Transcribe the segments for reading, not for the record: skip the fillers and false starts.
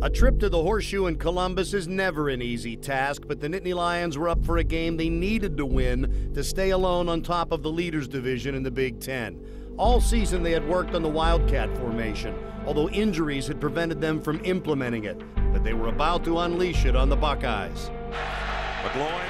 A trip to the Horseshoe in Columbus is never an easy task, but the Nittany Lions were up for a game they needed to win to stay alone on top of the leaders division in the Big Ten. All season they had worked on the Wildcat formation, although injuries had prevented them from implementing it. But they were about to unleash it on the Buckeyes. McGloin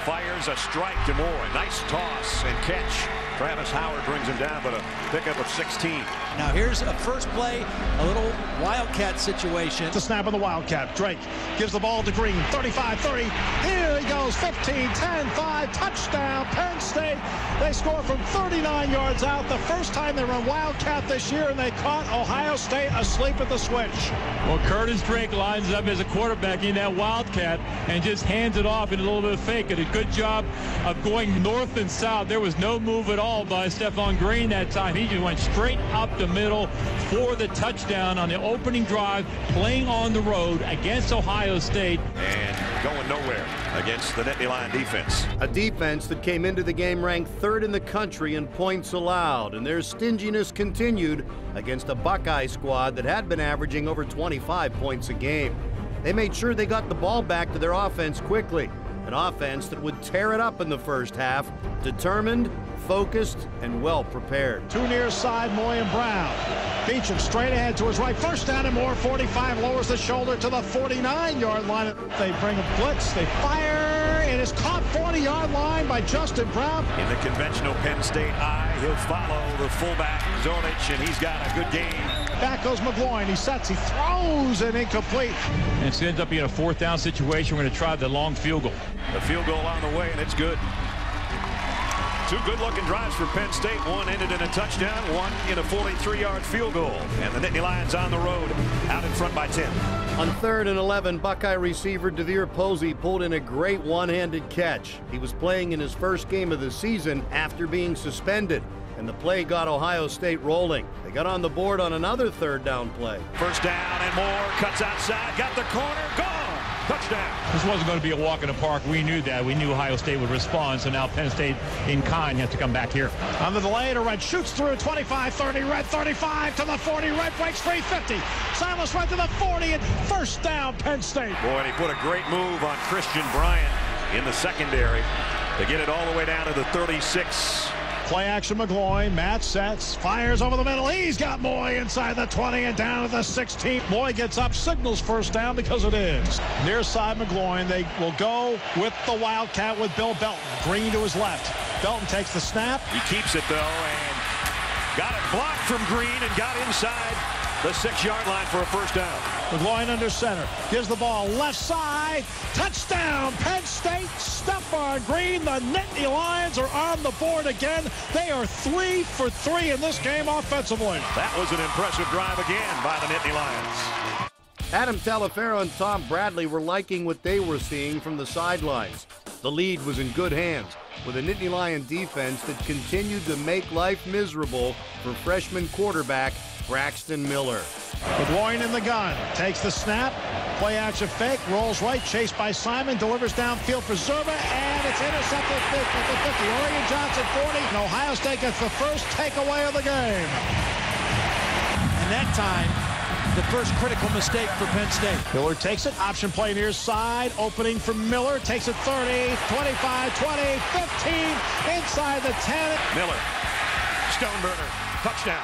fires a strike to Moore. Nice toss and catch. Travis Howard brings him down, but a pickup of 16. Now here's a first play, a little Wildcat situation. The snap of the Wildcat. Drake gives the ball to Green. 35-30. Here he goes. 15, 10, 5. Touchdown, Penn State. They score from 39 yards out. The first time they run Wildcat this year, and they caught Ohio State asleep at the switch. Well, Curtis Drake lines up as a quarterback in that Wildcat and just hands it off in a little bit of fake. Did a good job of going north and south. There was no move at all by Stephon Green that time. He just went straight up the middle for the touchdown on the opening drive, playing on the road against Ohio State. And going nowhere against the Nittany Lion defense. A defense that came into the game ranked third in the country in points allowed, and their stinginess continued against a Buckeye squad that had been averaging over 25 points a game. They made sure they got the ball back to their offense quickly, an offense that would tear it up in the first half, determined, focused, and well prepared. Two near side, Moy and Brown. Beecham straight ahead to his right. First down and more. 45 lowers the shoulder to the 49-yard line. They bring a blitz. They fire. It is caught 40-yard line by Justin Brown. In the conventional Penn State eye, he'll follow the fullback, Zornich, and he's got a good game. Back goes McGloin. He sets. He throws it incomplete. And it ends up being a fourth down situation. We're going to try the long field goal. The field goal on the way, and it's good. Two good-looking drives for Penn State. One ended in a touchdown, one in a 43-yard field goal. And the Nittany Lions on the road, out in front by 10. On 3rd and 11, Buckeye receiver DeVere Posey pulled in a great one-handed catch. He was playing in his first game of the season after being suspended, and the play got Ohio State rolling. They got on the board on another third down play. First down and more, cuts outside, got the corner, gone! Touchdown. This wasn't going to be a walk in the park. We knew that. We knew Ohio State would respond, so now Penn State in kind has to come back here. On the delay to Red, shoots through 25-30, Red 35 to the 40, Red breaks free 50. Silas Red to the 40, and first down Penn State. Boy, and he put a great move on Christian Bryant in the secondary to get it all the way down to the 36. Play action McGloin. Matt sets, fires over the middle. He's got Moy inside the 20 and down to the 16. Moy gets up, signals first down because it is. Near side McGloin. They will go with the Wildcat with Bill Belton. Green to his left. Belton takes the snap. He keeps it though and got it blocked from Green and got inside the 6-yard line for a first down. McGloin under center. Gives the ball left side. Touchdown, Penn State. Stephon Green. The Nittany Lions are on the board again. They are 3 for 3 in this game offensively. That was an impressive drive again by the Nittany Lions. Adam Talaferro and Tom Bradley were liking what they were seeing from the sidelines. The lead was in good hands with a Nittany Lion defense that continued to make life miserable for freshman quarterback Braxton Miller. McGloin in the gun, takes the snap, play action fake, rolls right, chased by Simon, delivers downfield for Zerba, and it's intercepted at the 50. Oregon Johnson 40, and Ohio State gets the first takeaway of the game. And that time, the first critical mistake for Penn State. Miller takes it, option play near side, opening for Miller, takes it 30, 25, 20, 15, inside the 10. Miller, Stoneburner, touchdown.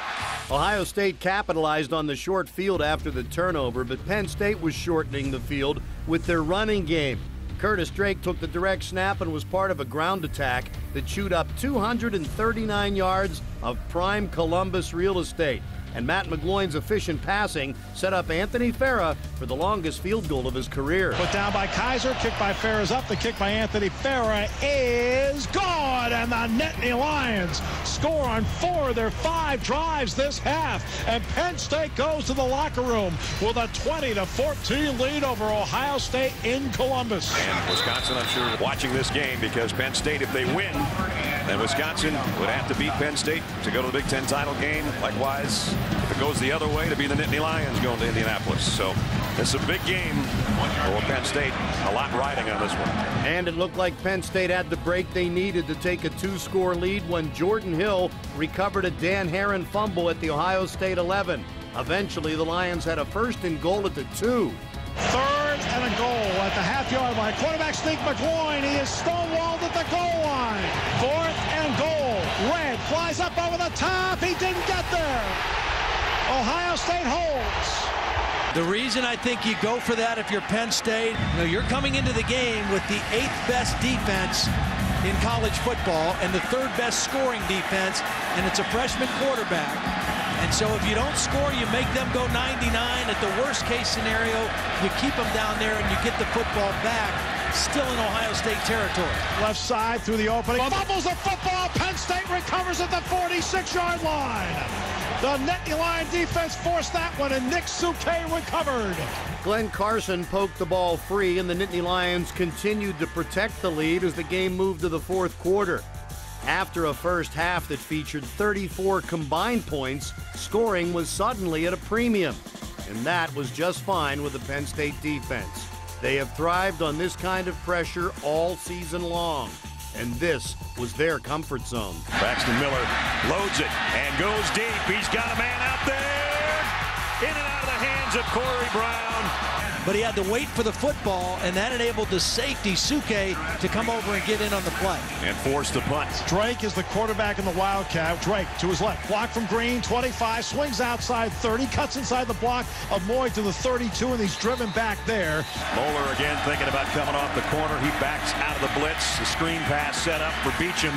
Ohio State capitalized on the short field after the turnover, but Penn State was shortening the field with their running game. Curtis Drake took the direct snap and was part of a ground attack that chewed up 239 yards of prime Columbus real estate. And Matt McGloin's efficient passing set up Anthony Farah for the longest field goal of his career. Put down by Kaiser, kick by Farah's up, the kick by Anthony Farah is gone, and the Nittany Lions score on 4 of their 5 drives this half, and Penn State goes to the locker room with a 20-14 lead over Ohio State in Columbus. And Wisconsin, I'm sure, watching this game because Penn State, if they win, then Wisconsin would have to beat Penn State to go to the Big Ten title game. Likewise, if it goes the other way, to be the Nittany Lions going to Indianapolis. So it's a big game for Penn State. A lot riding on this one. And it looked like Penn State had the break they needed to take a 2-score lead when Jordan Hill recovered a Dan Herron fumble at the Ohio State 11. Eventually, the Lions had a 1st and goal at the 2. 3rd and a goal at the half-yard line. Quarterback sneak McGloin. He is stonewalled at the goal line. 4th and goal. Red flies up over the top. He didn't get there. Ohio State holds. The reason I think you go for that if you're Penn State, you're coming into the game with the 8th best defense in college football and the 3rd best scoring defense, and it's a freshman quarterback. And so if you don't score, you make them go 99. At the worst case scenario, you keep them down there and you get the football back, still in Ohio State territory. Left side through the opening. Fumbles the football. Penn State recovers at the 46-yard line. The Nittany Lion defense forced that one, and Nick Souquet recovered. Glenn Carson poked the ball free, and the Nittany Lions continued to protect the lead as the game moved to the 4th quarter. After a first half that featured 34 combined points, scoring was suddenly at a premium. And that was just fine with the Penn State defense. They have thrived on this kind of pressure all season long. And this was their comfort zone. Braxton Miller loads it and goes deep. He's got a man out there. In and out of the hands of Corey Brown. But he had to wait for the football, and that enabled the safety, Souquet, to come over and get in on the play. And force the punt. Drake is the quarterback in the Wildcat. Drake to his left. Block from Green, 25. Swings outside 30. Cuts inside the block of Moy to the 32, and he's driven back there. Moeller again thinking about coming off the corner. He backs out of the blitz. The screen pass set up for Beacham.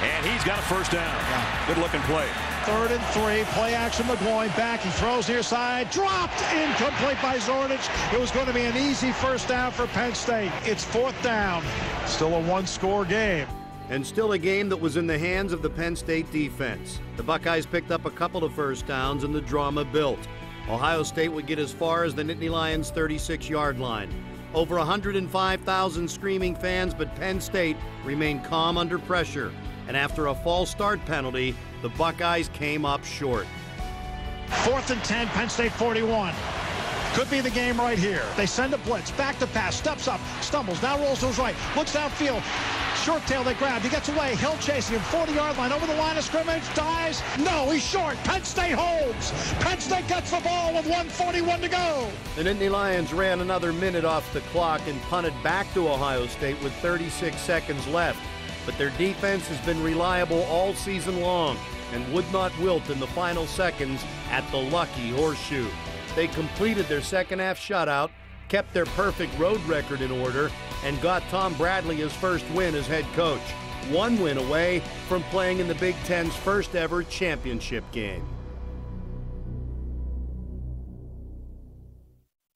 And he's got a 1st down. Good looking play. 3rd and 3. Play action. McGloin back. He throws near side. Dropped. Incomplete by Zornich. It was going to be an easy 1st down for Penn State. It's 4th down. Still a 1-score game. And still a game that was in the hands of the Penn State defense. The Buckeyes picked up a couple of 1st downs and the drama built. Ohio State would get as far as the Nittany Lions' 36-yard line. Over 105,000 screaming fans, but Penn State remained calm under pressure. And after a false start penalty, the Buckeyes came up short. 4th and 10, Penn State 41. Could be the game right here. They send a blitz, back to pass, steps up, stumbles, now rolls to his right, looks downfield. Short tail they grab, he gets away, Hill chasing him, 40-yard line, over the line of scrimmage, dives. No, he's short. Penn State holds. Penn State gets the ball with 1:41 to go. The Nittany Lions ran another minute off the clock and punted back to Ohio State with 36 seconds left. But their defense has been reliable all season long and would not wilt in the final seconds at the lucky horseshoe. They completed their second-half shutout, kept their perfect road record in order, and got Tom Bradley his 1st win as head coach. 1 win away from playing in the Big Ten's first-ever championship game.